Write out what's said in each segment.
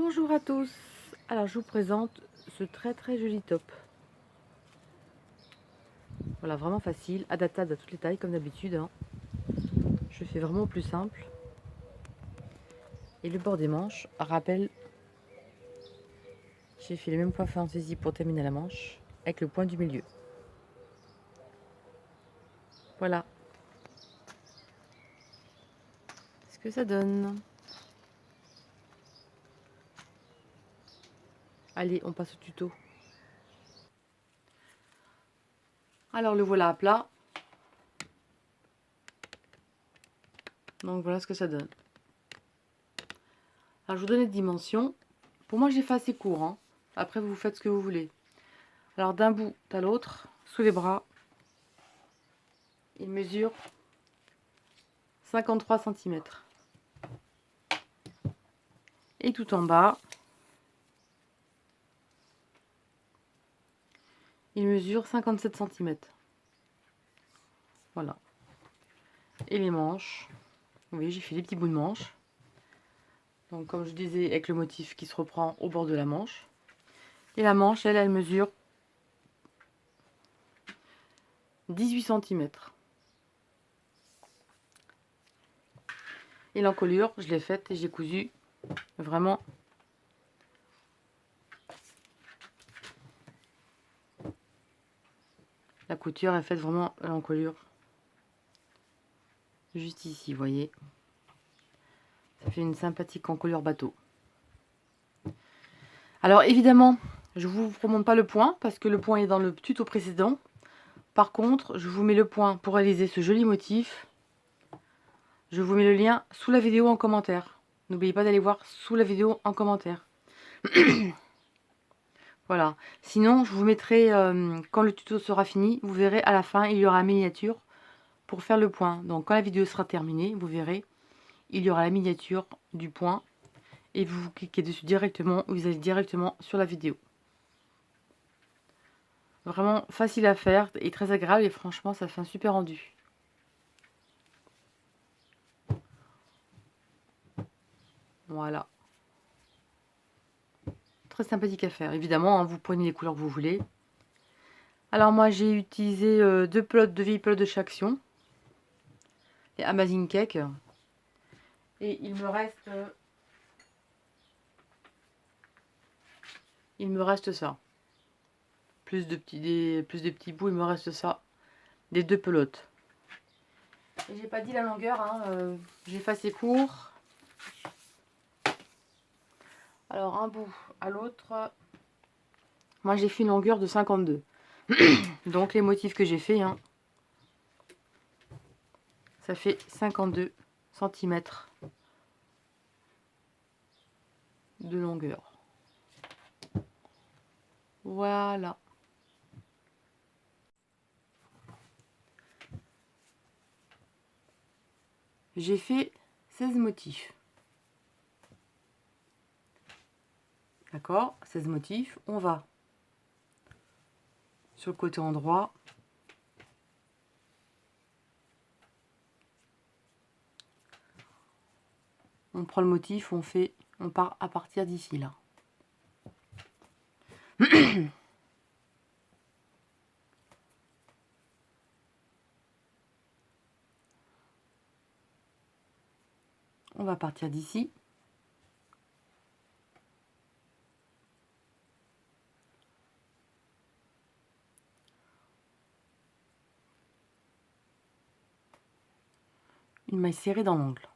Bonjour à tous, alors je vous présente ce très joli top. Voilà, vraiment facile, adaptable à toutes les tailles comme d'habitude, hein. Je fais vraiment au plus simple. Et le bord des manches rappelle, j'ai fait les mêmes points fantaisie pour terminer la manche, avec le point du milieu. Voilà ce que ça donne. Allez, on passe au tuto. Alors le voilà à plat. Donc voilà ce que ça donne. Alors je vous donne les dimensions. Pour moi j'ai fait assez court, hein. Après vous faites ce que vous voulez. Alors d'un bout à l'autre, sous les bras, il mesure 53 cm. Et tout en bas, il mesure 57 cm. Voilà. Et les manches, oui, j'ai fait des petits bouts de manches. Donc comme je disais, avec le motif qui se reprend au bord de la manche. Et la manche, elle mesure 18 cm. Et l'encolure, je l'ai faite et j'ai cousu vraiment la couture est faite vraiment à l'encolure. Juste ici, vous voyez. Ça fait une sympathique encolure bateau. Alors évidemment, je ne vous remonte pas le point parce que le point est dans le tuto précédent. Par contre, je vous mets le point pour réaliser ce joli motif. Je vous mets le lien sous la vidéo en commentaire. N'oubliez pas d'aller voir sous la vidéo en commentaire. Voilà. Sinon, je vous mettrai, quand le tuto sera fini, vous verrez à la fin, il y aura la miniature pour faire le point. Donc quand la vidéo sera terminée, vous verrez, il y aura la miniature du point. Et vous cliquez dessus directement, vous allez directement sur la vidéo. Vraiment facile à faire et très agréable et franchement, ça fait un super rendu. Voilà. Très sympathique à faire. Évidemment, hein, vous prenez les couleurs que vous voulez. Alors moi, j'ai utilisé deux vieilles pelotes de chez Action. Les Amazing Cake. Et il me reste ça. Plus de petits bouts, il me reste ça. Des deux pelotes. Et j'ai pas dit la longueur, hein, j'ai fait assez court. Alors un bout à l'autre, moi j'ai fait une longueur de 52. Donc les motifs que j'ai fait, hein, ça fait 52 cm de longueur. Voilà. J'ai fait 16 motifs. D'accord, 16 motifs. On va sur le côté endroit. On prend le motif, on part à partir d'ici là. On va partir d'ici. Une maille serrée dans l'angle.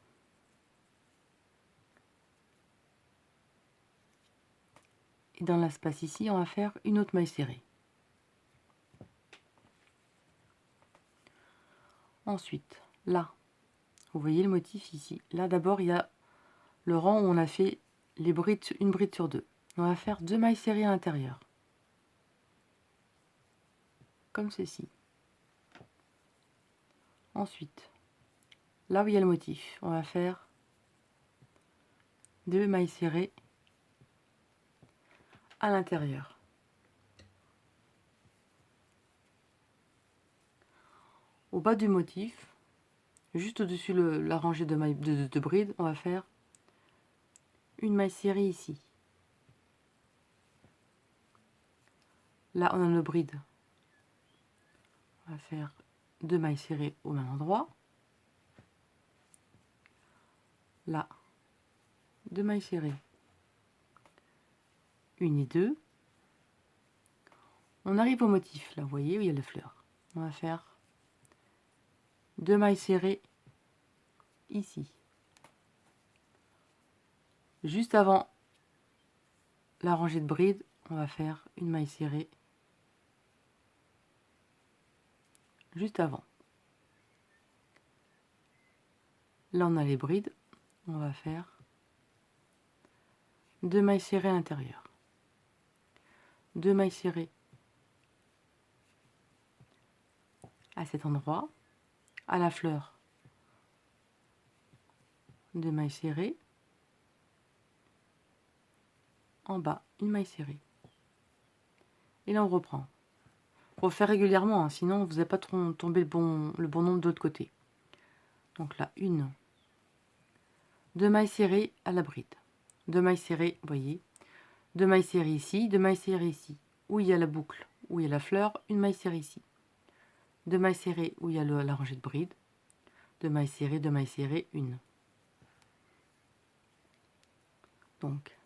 Et dans l'espace ici, on va faire une autre maille serrée. Ensuite, là, vous voyez le motif ici. Là, d'abord, il y a le rang où on a fait une bride sur deux. On va faire deux mailles serrées à l'intérieur. Comme ceci. Ensuite, là où il y a le motif, on va faire deux mailles serrées à l'intérieur. Au bas du motif, juste au-dessus la rangée de brides, on va faire une maille serrée ici. Là, on a nos brides. On va faire 2 mailles serrées au même endroit. Là, 2 mailles serrées. 1 et 2. On arrive au motif, là, vous voyez, où il y a les fleurs. On va faire 2 mailles serrées ici. Juste avant la rangée de brides, on va faire une maille serrée juste avant. Là, on a les brides. On va faire 2 mailles serrées à l'intérieur. 2 mailles serrées à cet endroit. À la fleur, 2 mailles serrées. En bas, une maille serrée. Et là, on reprend. Faut faire régulièrement, hein, sinon vous n'allez pas tomber le bon nombre de l'autre côté. Donc là, 1, 2 mailles serrées à la bride. 2 mailles serrées, vous voyez. 2 mailles serrées ici, 2 mailles serrées ici. Où il y a la boucle, où il y a la fleur, une maille serrée ici. 2 mailles serrées où il y a la rangée de bride. 2 mailles serrées, 2 mailles serrées, 1. Donc,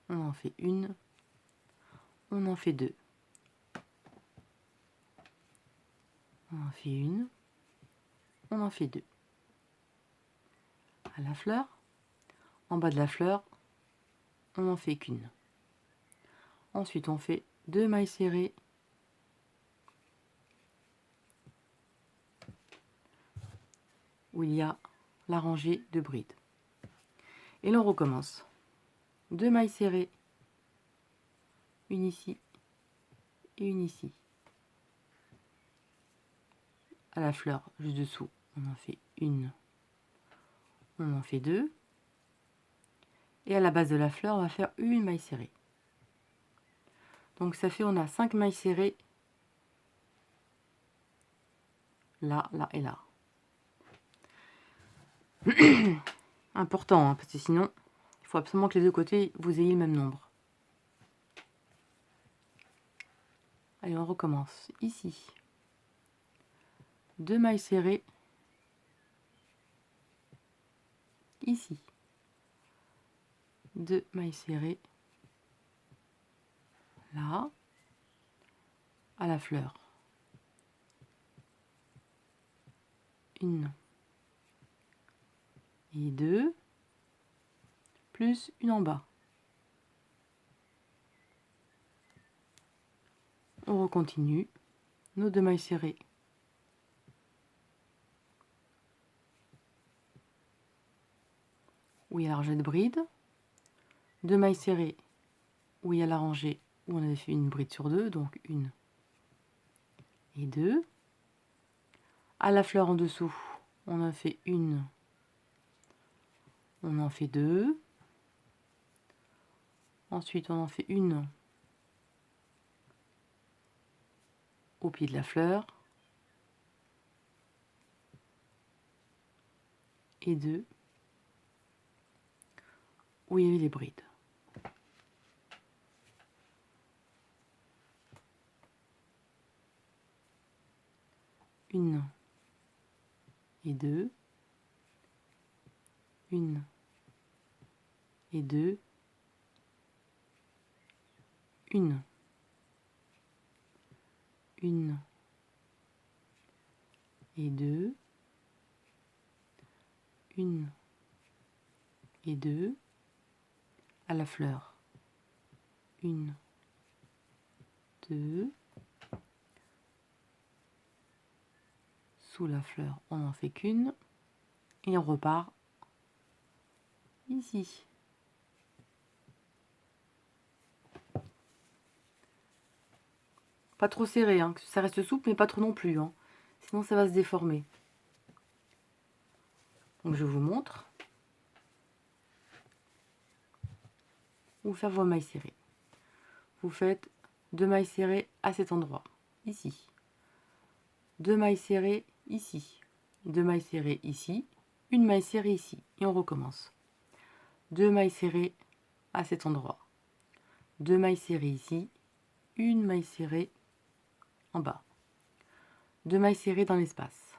on en fait 1, on en fait 2. On en fait 1, on en fait 2. À la fleur, en bas de la fleur, on n'en fait qu'une. Ensuite, on fait 2 mailles serrées où il y a la rangée de brides. Et là, on recommence. 2 mailles serrées, une ici et une ici. À la fleur, juste dessous, on en fait 1, on en fait 2. Et à la base de la fleur, on va faire une maille serrée. Donc ça fait, on a 5 mailles serrées là, là et là. Important, hein, parce que sinon, il faut absolument que les deux côtés, vous ayez le même nombre. Allez, on recommence. Ici, 2 mailles serrées. Ici, 2 mailles serrées. Là, à la fleur. 1 et 2, plus une en bas. On recontinue nos 2 mailles serrées. Où il y a la rangée de bride. 2 mailles serrées où il y a la rangée où on avait fait une bride sur 2, donc 1 et 2. À la fleur en dessous, on a fait 1, on en fait 2. Ensuite, on en fait 1 au pied de la fleur. Et 2 où il y avait les brides. Une et 2, 1 et 2, 1, 1 et 2, 1 et 2, à la fleur. 1, 2, sous la fleur, on n'en fait qu'une, et on repart ici. Pas trop serré, hein, que ça reste souple, mais pas trop non plus, hein, sinon ça va se déformer. Donc je vous montre. Vous faites vos mailles serrées. Vous faites 2 mailles serrées à cet endroit, ici. 2 mailles serrées ici. 2 mailles serrées ici. Une maille serrée ici. Et on recommence. 2 mailles serrées à cet endroit. 2 mailles serrées ici. une maille serrée en bas, 2 mailles serrées dans l'espace,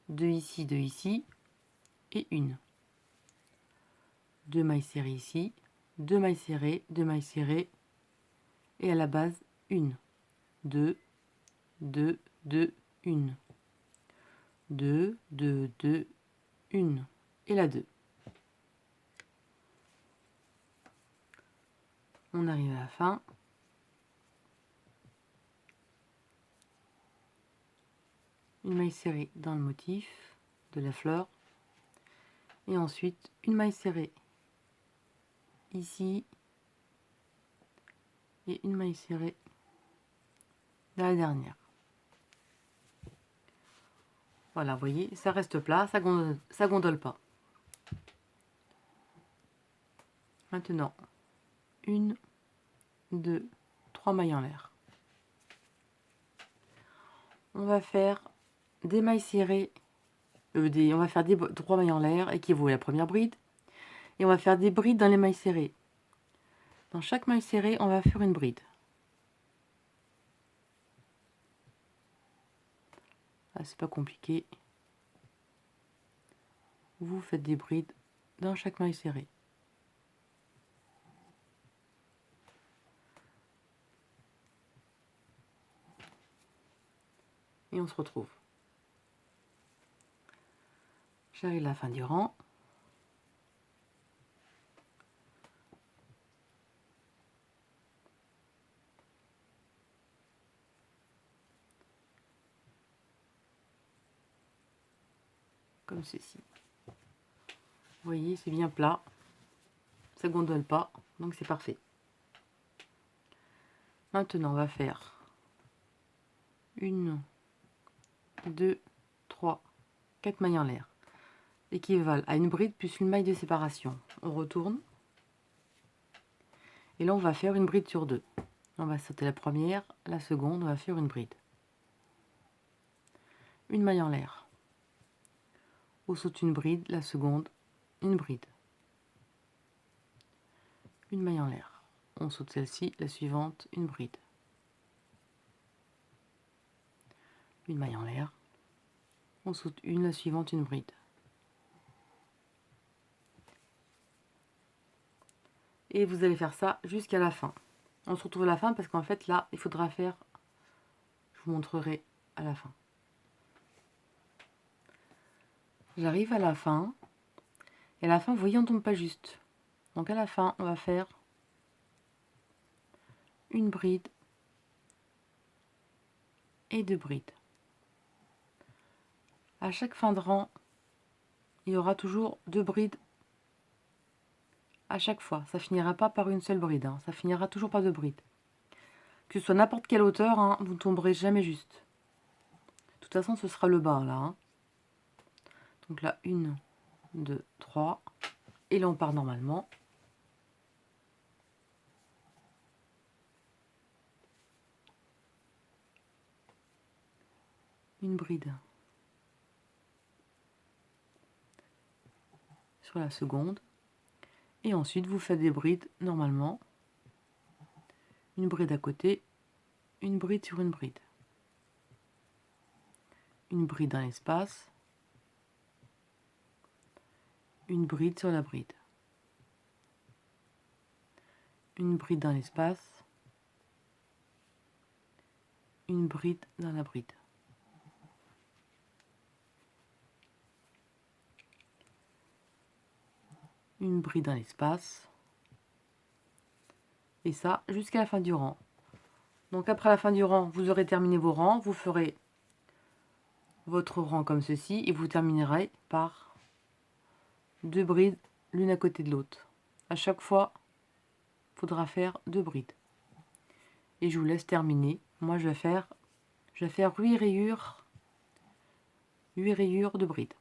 2 ici et une, 2 mailles serrées ici, 2 mailles serrées, 2 mailles serrées et à la base une, 2, 2, 2, 1, 2, 2, 2, 1 et la 2. On arrive à la fin. Une maille serrée dans le motif de la fleur et ensuite une maille serrée ici et une maille serrée dans la dernière. Voilà, vous voyez, ça reste plat, ça gondole pas. Maintenant, 1, 2, 3 mailles en l'air. On va faire des mailles serrées, on va faire des 3 mailles en l'air, équivaut à la première bride, et on va faire des brides dans les mailles serrées. Dans chaque maille serrée, on va faire une bride. Ah, c'est pas compliqué. Vous faites des brides dans chaque maille serrée. Et on se retrouve. J'arrive à la fin du rang. Comme ceci. Vous voyez, c'est bien plat. Ça gondole pas, donc c'est parfait. Maintenant, on va faire 1, 2, 3, 4 mailles en l'air, équivalent à une bride plus une maille de séparation. On retourne. Et là, on va faire une bride sur 2. On va sauter la première, la seconde, on va faire une bride. Une maille en l'air. On saute une bride, la seconde, une bride. Une maille en l'air. On saute celle-ci, la suivante, une bride. Une maille en l'air. On saute une, la suivante, une bride. Et vous allez faire ça jusqu'à la fin. On se retrouve à la fin parce qu'en fait là, il faudra faire, je vous montrerai à la fin. J'arrive à la fin. Et à la fin, vous voyez, on ne tombe pas juste. Donc à la fin, on va faire une bride et 2 brides. À chaque fin de rang, il y aura toujours 2 brides à chaque fois. Ça finira pas par une seule bride, hein. Ça finira toujours par 2 brides. Que ce soit n'importe quelle hauteur, hein, vous ne tomberez jamais juste. De toute façon, ce sera le bas là. Hein. Donc là, 1, 2, 3. Et là, on part normalement. Une bride sur la seconde. Et ensuite, vous faites des brides normalement. Une bride à côté, une bride sur une bride. Une bride dans l'espace. Une bride sur la bride. Une bride dans l'espace. Une bride dans la bride. Une bride dans l'espace. Et ça jusqu'à la fin du rang. Donc après la fin du rang, vous aurez terminé vos rangs. Vous ferez votre rang comme ceci et vous terminerez par 2 brides l'une à côté de l'autre. À chaque fois, il faudra faire 2 brides. Et je vous laisse terminer. Moi, je vais faire 8 rayures de brides.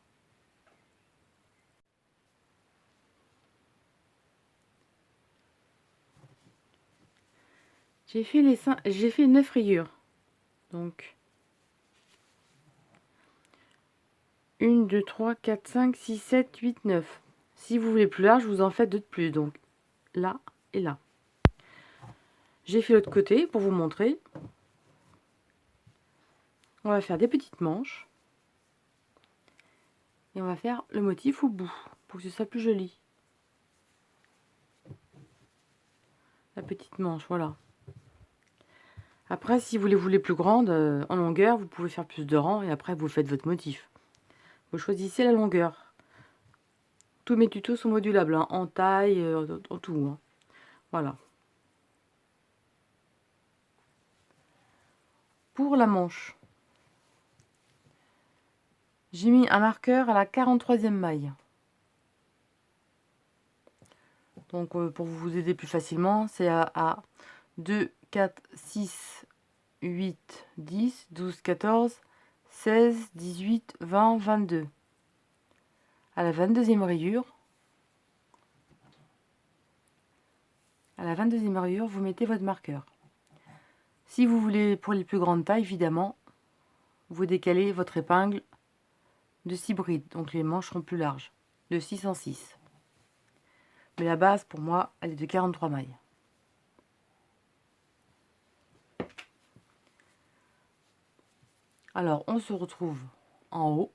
J'ai fait 9 rayures. Donc 1, 2, 3, 4, 5, 6, 7, 8, 9. Si vous voulez plus large, vous en faites 2 de plus. Donc là et là. J'ai fait l'autre côté pour vous montrer. On va faire des petites manches. Et on va faire le motif au bout, pour que ce soit plus joli. La petite manche, voilà. Après, si vous les voulez plus grandes, en longueur, vous pouvez faire plus de rangs et après vous faites votre motif. Vous choisissez la longueur. Tous mes tutos sont modulables, hein, en taille, en tout. Hein. Voilà. Pour la manche, j'ai mis un marqueur à la 43e maille. Donc pour vous aider plus facilement, c'est à 2, 4, 6, 8, 10, 12, 14, 16, 18, 20, 22. À la 22e rayure, vous mettez votre marqueur. Si vous voulez pour les plus grandes tailles, évidemment, vous décalez votre épingle de 6 brides, donc les manches seront plus larges, de 6 en 6. Mais la base, pour moi, elle est de 43 mailles. Alors, on se retrouve en haut.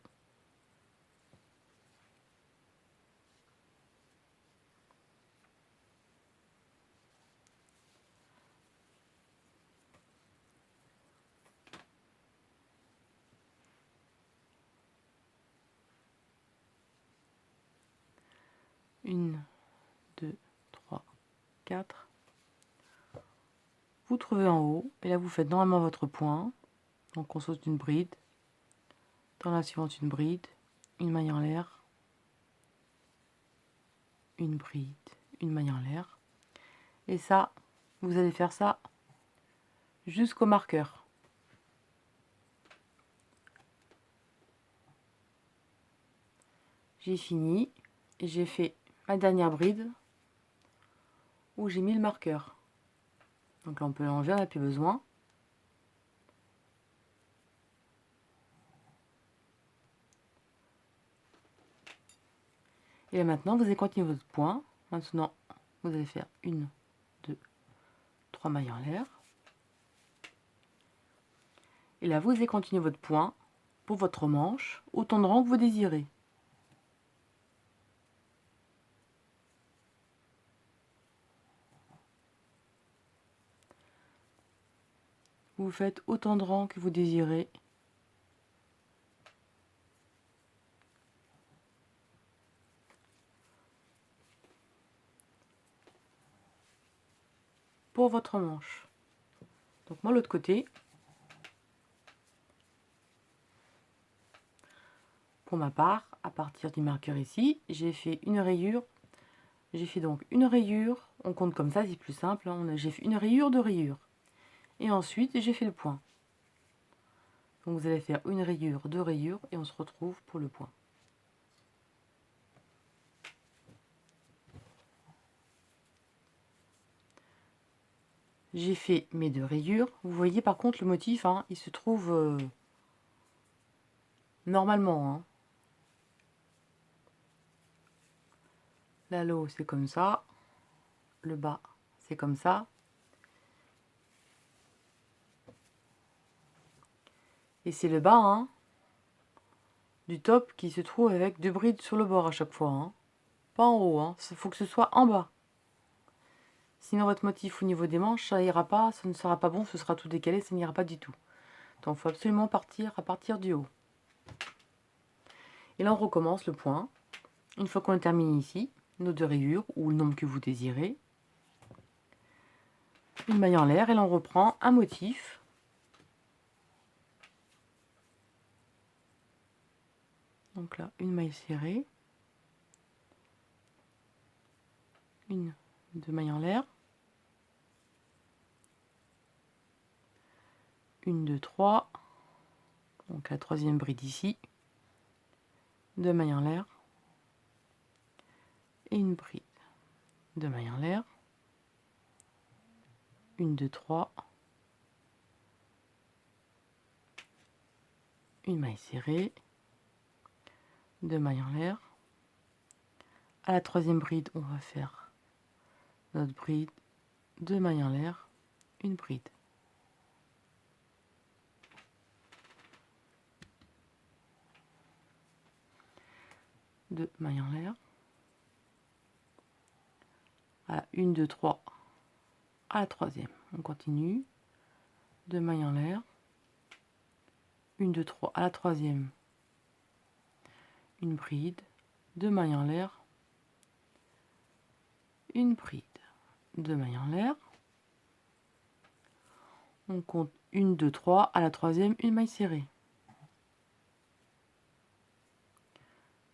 Une, 2, 3, 4. Vous trouvez en haut, et là vous faites normalement votre point. Donc on saute une bride, dans la suivante une bride, une maille en l'air, une bride, une maille en l'air. Et ça, vous allez faire ça jusqu'au marqueur. J'ai fini, et j'ai fait ma dernière bride où j'ai mis le marqueur. Donc là on peut l'enlever, on n'a plus besoin. Et là maintenant vous allez continuer votre point. Maintenant vous allez faire 1, 2, 3 mailles en l'air. Et là vous allez continuer votre point pour votre manche autant de rangs que vous désirez. Vous faites autant de rangs que vous désirez. Pour votre manche. Donc moi l'autre côté, pour ma part, à partir du marqueur ici, j'ai fait une rayure. J'ai fait donc une rayure, on compte comme ça, c'est plus simple, hein, j'ai fait une rayure de rayure. Et ensuite j'ai fait le point. Donc vous allez faire une rayure, deux rayures et on se retrouve pour le point. J'ai fait mes deux rayures. Vous voyez par contre le motif, hein, il se trouve normalement. Hein. Là, le haut c'est comme ça, le bas c'est comme ça. Et c'est le bas hein, du top qui se trouve avec deux brides sur le bord à chaque fois. Hein. Pas en haut, hein. Il faut que ce soit en bas. Sinon votre motif au niveau des manches, ça ira pas, ça ne sera pas bon, ce sera tout décalé, ça n'ira pas du tout. Donc il faut absolument partir à partir du haut. Et là on recommence le point. Une fois qu'on a terminé ici, nos deux rayures ou le nombre que vous désirez. Une maille en l'air et là on reprend un motif. Donc là, une maille serrée. Une, deux mailles en l'air. Une, deux, trois. Donc la troisième bride ici. Deux mailles en l'air. Et une bride. Deux mailles en l'air. Une, deux, trois. Une maille serrée. Deux mailles en l'air. À la troisième bride, on va faire notre bride, deux mailles en l'air, une bride. Deux mailles en l'air. Voilà, 1, 2, 3 à la troisième. On continue. Deux mailles en l'air. 1, 2, 3 à la troisième. Une bride. Deux mailles en l'air. Une bride. Deux mailles en l'air. On compte 1, 2, 3 à la troisième, une maille serrée.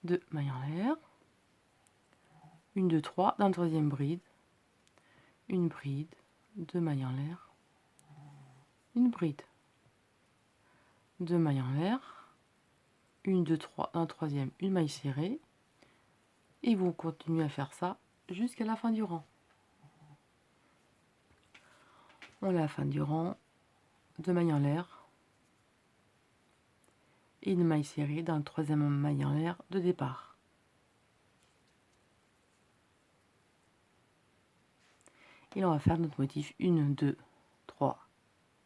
Deux mailles en l'air. 1, 2, 3 dans la troisième bride. Une bride. Deux mailles en l'air. Une bride. Deux mailles en l'air. 1, 2, 3 dans la troisième, une maille serrée. Et vous continuez à faire ça jusqu'à la fin du rang. On est à la fin du rang. Deux mailles en l'air. Et une maille serrée dans le troisième maille en l'air de départ. Et là, on va faire notre motif 1, 2, 3,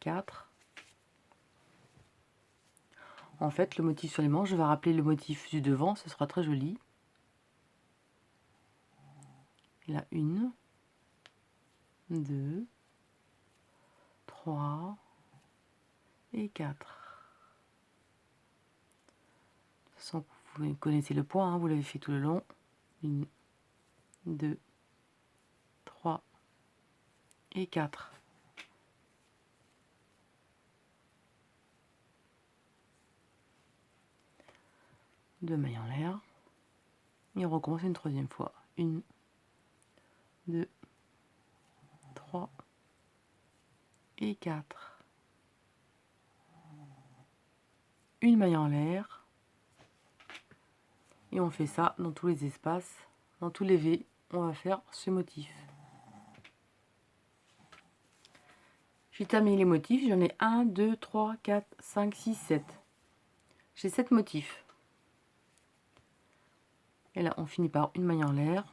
4. En fait, le motif sur les manches, je vais rappeler le motif du devant, ce sera très joli. Et là, 1, 2, 3 et 4. De toute façon, vous connaissez le point, hein, vous l'avez fait tout le long. 1, 2, 3 et 4. Deux mailles en l'air. Et on recommence une troisième fois. 1, 2, 3 et 4. Une maille en l'air. Et on fait ça dans tous les espaces, dans tous les V, on va faire ce motif. J'ai terminé les motifs, j'en ai 1, 2, 3, 4, 5, 6, 7. J'ai 7 motifs. Et là, on finit par une maille en l'air.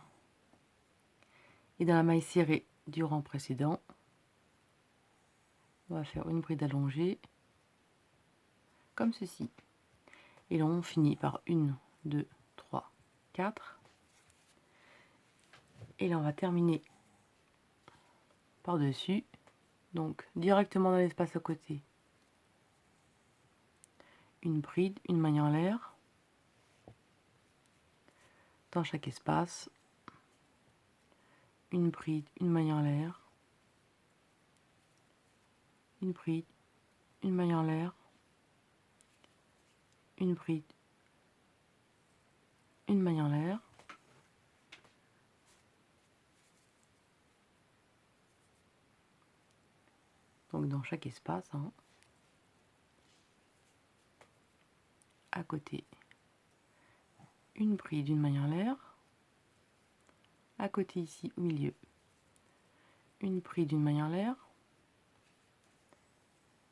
Et dans la maille serrée du rang précédent, on va faire une bride allongée, comme ceci. Et là, on finit par 1, 2, 3, 4. Et là, on va terminer par-dessus, donc directement dans l'espace à côté. Une bride, une maille en l'air. Dans chaque espace, une bride, une maille en l'air. Une bride, une maille en l'air. Une bride, une maille en l'air. Donc dans chaque espace, hein, à côté, une bride, une maille en l'air. À côté ici, au milieu, une bride, une maille en l'air.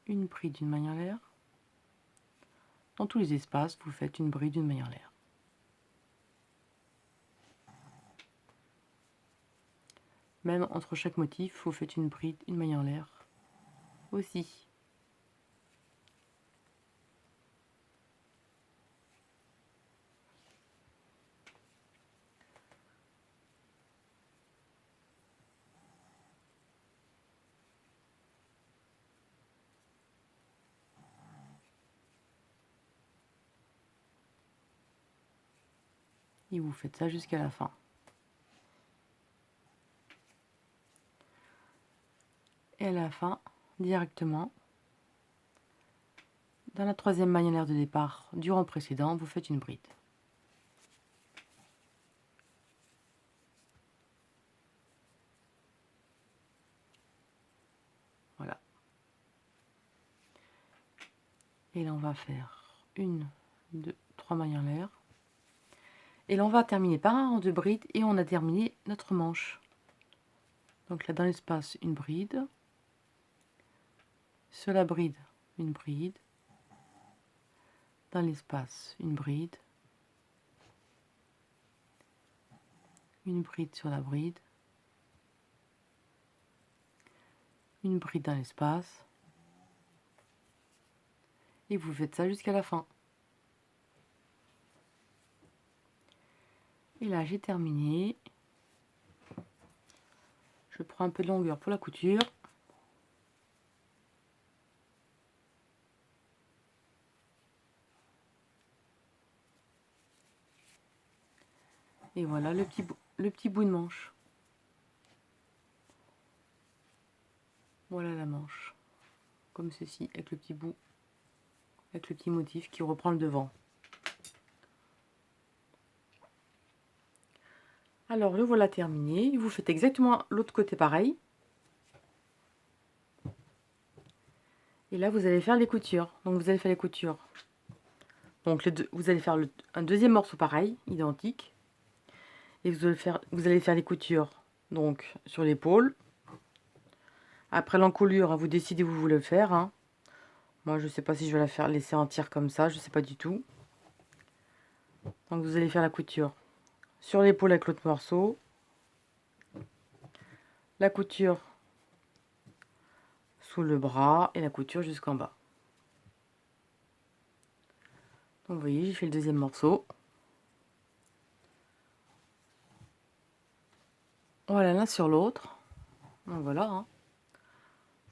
Une bride, une maille en l'air. Dans tous les espaces, vous faites une bride, une maille en l'air. Même entre chaque motif, vous faites une bride, une maille en l'air aussi. Et vous faites ça jusqu'à la fin. Et à la fin, directement, dans la troisième maille en l'air de départ du rang précédent, vous faites une bride. Voilà. Et là, on va faire 1, 2, 3 mailles en l'air. Et là, on va terminer par un rang de bride et on a terminé notre manche. Donc là, dans l'espace, une bride. Sur la bride, une bride. Dans l'espace, une bride. Une bride sur la bride. une bride dans l'espace. Et vous faites ça jusqu'à la fin. Et là, j'ai terminé. Je prends un peu de longueur pour la couture. Et voilà le petit bout de manche. Voilà la manche. Comme ceci, avec le petit bout, avec le petit motif qui reprend le devant. Alors le voilà terminé. Vous faites exactement l'autre côté pareil. Et là, vous allez faire les coutures. Donc vous allez faire les coutures. Donc vous allez faire un deuxième morceau pareil, identique. Et vous allez faire les coutures donc sur l'épaule. Après l'encolure, vous décidez où vous voulez le faire. Hein. Moi, je ne sais pas si je vais la faire laisser entière comme ça. Je ne sais pas du tout. Donc vous allez faire la couture sur l'épaule avec l'autre morceau. La couture sous le bras et la couture jusqu'en bas. Donc vous voyez, j'ai fait le deuxième morceau. Voilà, l'un sur l'autre. Donc voilà. Hein.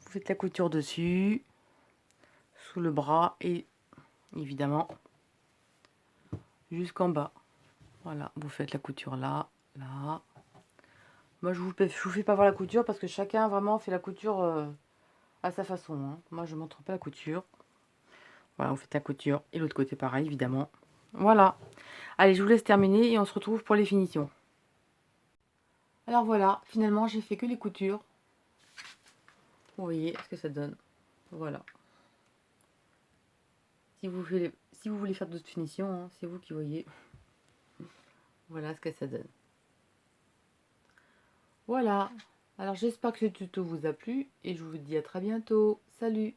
Vous faites la couture dessus, sous le bras et évidemment jusqu'en bas. Voilà, vous faites la couture là, là. Moi, je vous fais pas voir la couture parce que chacun vraiment fait la couture à sa façon. Hein. Moi, je ne montre pas la couture. Voilà, vous faites la couture et l'autre côté pareil, évidemment. Voilà. Allez, je vous laisse terminer et on se retrouve pour les finitions. Alors voilà, finalement, j'ai fait que les coutures. Vous voyez ce que ça donne. Voilà. Si vous voulez faire d'autres finitions, hein, c'est vous qui voyez. Voilà ce que ça donne. Voilà. Alors j'espère que ce tuto vous a plu et je vous dis à très bientôt. Salut!